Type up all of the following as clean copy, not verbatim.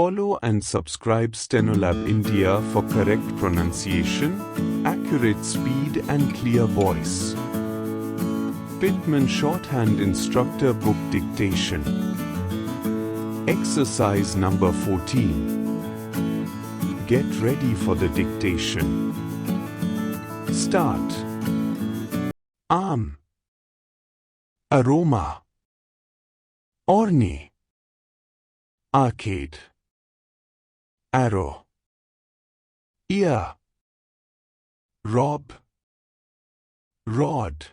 Follow and subscribe Stenolab India for correct pronunciation, accurate speed and clear voice. Pitman Shorthand Instructor Book Dictation. Exercise number 14. Get ready for the dictation. Start. Arm. Aroma. Orne. Arcade. Arrow. Ear. Rob. Rod.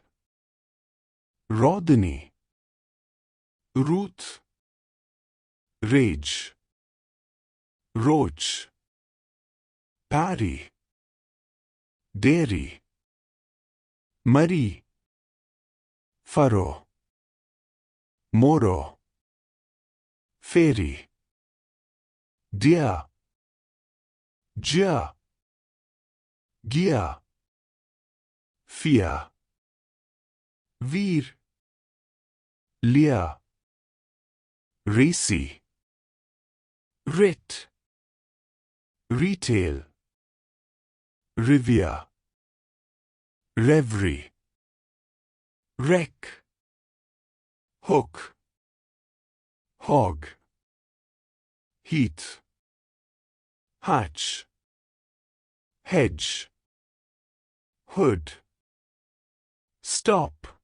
Rodney. Ruth. Rage. Roach. Parry. Dairy. Murray. Furrow. Moro. Fairy. Deer. Jeer. Gear. Fear. Veer. Lear. Racy. Writ. Retail. Revere. Reverie. Wreck. Hook. Hog. Heat. Hatch. Hedge. Hood. Stop.